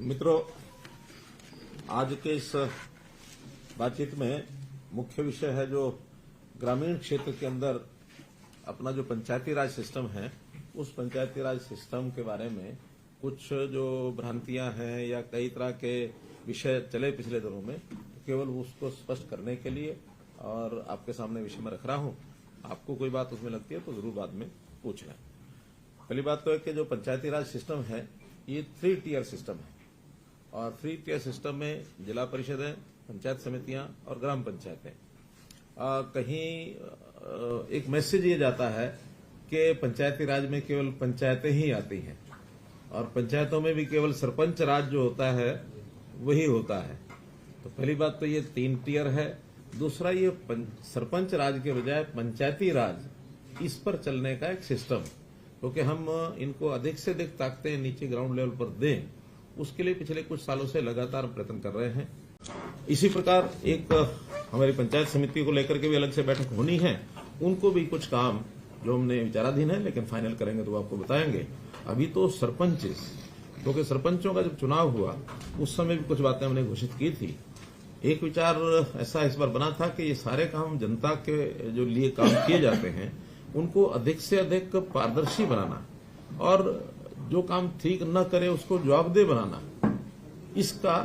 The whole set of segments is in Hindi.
मित्रों, आज के इस बातचीत में मुख्य विषय है जो ग्रामीण क्षेत्र के अंदर अपना जो पंचायती राज सिस्टम है, उस पंचायती राज सिस्टम के बारे में कुछ जो भ्रांतियां हैं या कई तरह के विषय चले पिछले दिनों में, केवल उसको स्पष्ट करने के लिए और आपके सामने विषय में रख रहा हूं। आपको कोई बात उसमें लगती है तो जरूर बाद में पूछ लें। पहली बात तो है कि जो पंचायती राज सिस्टम है ये 3 टियर सिस्टम है और 3 टियर सिस्टम में जिला परिषदें, पंचायत समितियां और ग्राम पंचायतें। कहीं एक मैसेज ये जाता है कि पंचायती राज में केवल पंचायतें ही आती हैं और पंचायतों में भी केवल सरपंच राज जो होता है वही होता है। तो पहली बात तो ये 3 टियर है। दूसरा, ये सरपंच राज के बजाय पंचायती राज, इस पर चलने का एक सिस्टम, क्योंकि हम इनको अधिक से अधिक ताकतें नीचे ग्राउंड लेवल पर दें, उसके लिए पिछले कुछ सालों से लगातार प्रयत्न कर रहे हैं। इसी प्रकार एक हमारी पंचायत समिति को लेकर के भी अलग से बैठक होनी है। उनको भी कुछ काम जो हमने विचाराधीन है, लेकिन फाइनल करेंगे तो आपको बताएंगे। अभी तो सरपंच, क्योंकि सरपंचों का जब चुनाव हुआ उस समय भी कुछ बातें हमने घोषित की थी। एक विचार ऐसा इस बार बना था कि ये सारे काम जनता के जो लिए काम किए जाते हैं उनको अधिक से अधिक पारदर्शी बनाना और जो काम ठीक न करे उसको जवाबदेह बनाना, इसका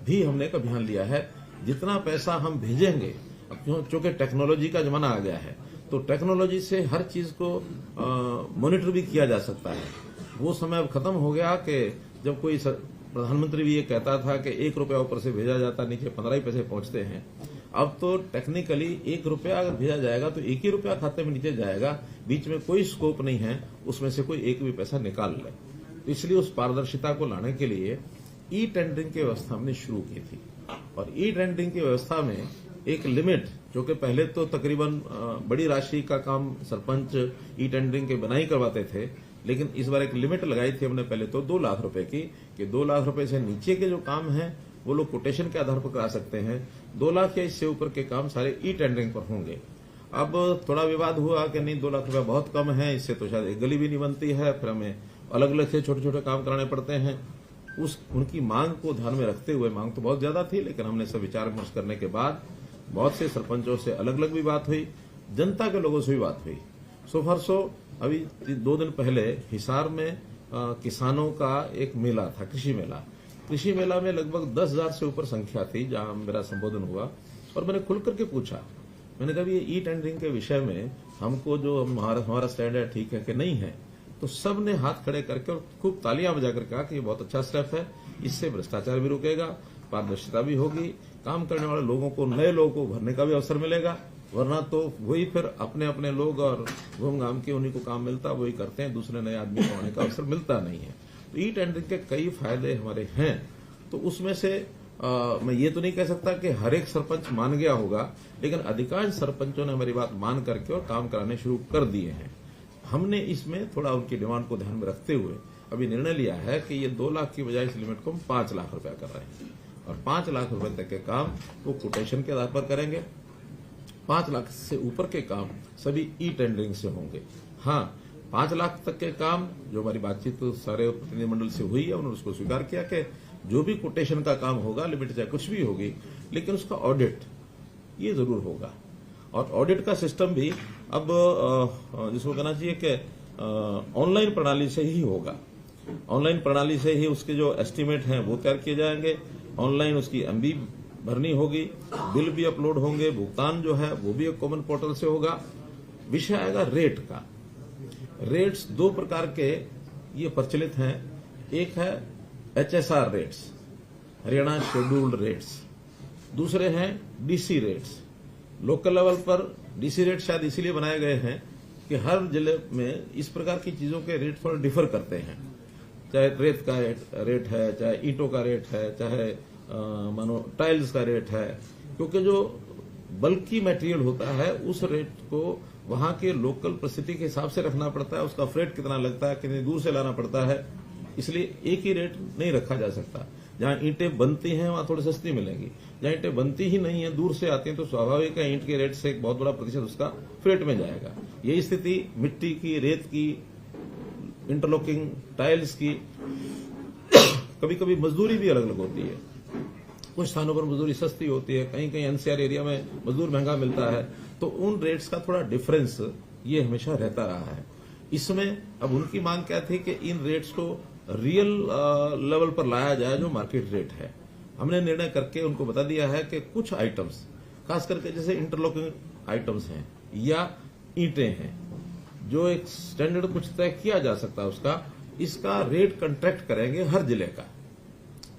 भी हमने एक अभियान लिया है। जितना पैसा हम भेजेंगे, अब चूंकि टेक्नोलॉजी का जमाना आ गया है तो टेक्नोलॉजी से हर चीज को मॉनिटर भी किया जा सकता है। वो समय अब खत्म हो गया कि जब कोई प्रधानमंत्री भी ये कहता था कि 1 रुपया ऊपर से भेजा जाता, नीचे 15 ही पैसे पहुंचते हैं। अब तो टेक्निकली 1 रुपया अगर भेजा जाएगा तो 1 ही रुपया खाते में नीचे जाएगा, बीच में कोई स्कोप नहीं है उसमें से कोई एक भी पैसा निकाल ले। तो इसलिए उस पारदर्शिता को लाने के लिए ई टेंडरिंग की व्यवस्था हमने शुरू की थी और ई टेंडरिंग की व्यवस्था में एक लिमिट, जो कि पहले तो तकरीबन बड़ी राशि का काम सरपंच ई टेंडरिंग के बनाई करवाते थे, लेकिन इस बार एक लिमिट लगाई थी हमने पहले तो 2 लाख रुपए की, कि 2 लाख रुपए से नीचे के जो काम है वो लोग कोटेशन के आधार पर करा सकते हैं। 2 लाख या इससे ऊपर के काम सारे ई टेंडरिंग पर होंगे। अब थोड़ा विवाद हुआ कि नहीं, 2 लाख रुपया बहुत कम है, इससे तो शायद एक गली भी नहीं बनती है, फिर हमें अलग अलग से छोटे छोटे काम कराने पड़ते हैं। उनकी मांग को ध्यान में रखते हुए, मांग तो बहुत ज्यादा थी, लेकिन हमने सब विचार विमर्श करने के बाद बहुत से सरपंचों से अलग अलग भी बात हुई, जनता के लोगों से भी बात हुई। सो फॉर सो अभी 2 दिन पहले हिसार में किसानों का एक मेला था, कृषि मेला। कृषि मेला में लगभग 10,000 से ऊपर संख्या थी जहां मेरा संबोधन हुआ और मैंने खुल करके पूछा, मैंने कहा ये ई टेंडरिंग के विषय में हमको जो हमारा स्टैंड है ठीक है कि नहीं है। तो सब ने हाथ खड़े करके और खूब तालियां बजाकर कहा कि ये बहुत अच्छा स्टेप है, इससे भ्रष्टाचार भी रुकेगा, पारदर्शिता भी होगी, काम करने वाले लोगों को, नए लोगों को भरने का भी अवसर मिलेगा, वरना तो वही फिर अपने अपने लोग और घूम घाम के उन्हीं को काम मिलता वही करते हैं, दूसरे नए आदमी को आने का अवसर मिलता नहीं है। तो ई टेंडरिंग के कई फायदे हमारे हैं। तो उसमें से मैं ये तो नहीं कह सकता कि हर एक सरपंच मान गया होगा, लेकिन अधिकांश सरपंचों ने हमारी बात मान करके और काम कराने शुरू कर दिए हैं। हमने इसमें थोड़ा उनकी डिमांड को ध्यान में रखते हुए अभी निर्णय लिया है कि ये 2 लाख की बजाय इस लिमिट को हम 5 लाख रुपया कर रहे हैं और 5 लाख रुपए तक के काम वो कोटेशन के आधार पर करेंगे। 5 लाख से ऊपर के काम सभी ई टेंडरिंग से होंगे। हाँ, 5 लाख तक के काम जो हमारी बातचीत तो सारे प्रतिनिधिमंडल से हुई है, उन्होंने उसको स्वीकार किया कि जो भी कोटेशन का काम होगा, लिमिट चाहे कुछ भी होगी, लेकिन उसका ऑडिट ये जरूर होगा। और ऑडिट का सिस्टम भी अब जिसको कहना चाहिए कि ऑनलाइन प्रणाली से ही होगा। ऑनलाइन प्रणाली से ही उसके जो एस्टीमेट हैं वो तैयार किए जाएंगे, ऑनलाइन उसकी एमबी भरनी होगी, बिल भी अपलोड होंगे, भुगतान जो है वो भी एक कॉमन पोर्टल से होगा। विषय आएगा रेट का। रेट्स 2 प्रकार के ये प्रचलित हैं। एक है HSR rates, Haryana scheduled rates. दूसरे हैं DC रेट्स। लोकल लेवल पर DC रेट शायद इसीलिए बनाए गए हैं कि हर जिले में इस प्रकार की चीजों के रेट थोड़ा डिफर करते हैं। चाहे रेत का रेट है, चाहे ईंटों का रेट है, चाहे मानो टाइल्स का रेट है, क्योंकि जो बल्कि मटेरियल होता है उस रेट को वहां के लोकल परिस्थिति के हिसाब से रखना पड़ता है। उसका फ्रेट कितना लगता है, कितनी दूर से लाना पड़ता है, इसलिए एक ही रेट नहीं रखा जा सकता। जहां ईंटें बनती हैं वहां थोड़ी सस्ती मिलेंगी, जहां ईंटें बनती ही नहीं है, दूर से आती हैं, तो स्वाभाविक है ईंट के रेट से एक बहुत बड़ा प्रतिशत उसका फ्रेट में जाएगा। यही स्थिति मिट्टी की, रेत की, इंटरलॉकिंग टाइल्स की, कभी कभी मजदूरी भी अलग अलग होती है। कुछ स्थानों पर मजदूरी सस्ती होती है, कहीं कहीं एनसीआर एरिया में मजदूर महंगा मिलता है, तो उन रेट्स का थोड़ा डिफरेंस ये हमेशा रहता रहा है। इसमें अब उनकी मांग क्या थी कि इन रेट्स को रियल लेवल पर लाया जाए जो मार्केट रेट है। हमने निर्णय करके उनको बता दिया है कि कुछ आइटम्स, खास करके जैसे इंटरलॉकिंग आइटम्स हैं या ईंटें हैं, जो एक स्टैंडर्ड कुछ तय किया जा सकता है उसका, इसका रेट कॉन्ट्रैक्ट करेंगे हर जिले का।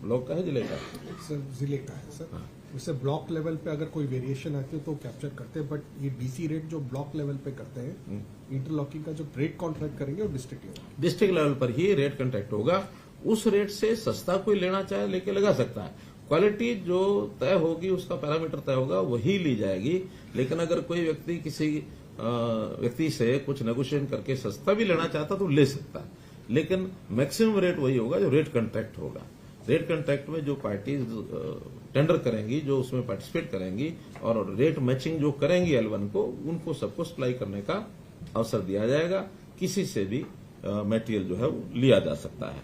ब्लॉक का है, जिले का सर? जिले का है सर। वैसे ब्लॉक लेवल पे अगर कोई वेरिएशन आती है तो कैप्चर करते हैं, बट ये डीसी रेट जो ब्लॉक लेवल पे करते हैं, इंटरलॉकिंग का जो रेट कॉन्ट्रैक्ट करेंगे वो डिस्ट्रिक्ट लेवल पर ही रेट कॉन्ट्रैक्ट होगा। उस रेट से सस्ता कोई लेना चाहे लेके लगा सकता है। क्वालिटी जो तय होगी, उसका पैरामीटर तय होगा, वही ली जाएगी। लेकिन अगर कोई व्यक्ति किसी व्यक्ति से कुछ नेगोशिएशन करके सस्ता भी लेना चाहता तो ले सकता है, लेकिन मैक्सिमम रेट वही होगा जो रेट कॉन्ट्रैक्ट होगा। रेट कॉन्ट्रैक्ट में जो पार्टीज टेंडर करेंगी, जो उसमें पार्टिसिपेट करेंगी और रेट मैचिंग जो करेंगी L1 को, उनको सबको सप्लाई करने का अवसर दिया जाएगा। किसी से भी मटेरियल जो है वो लिया जा सकता है।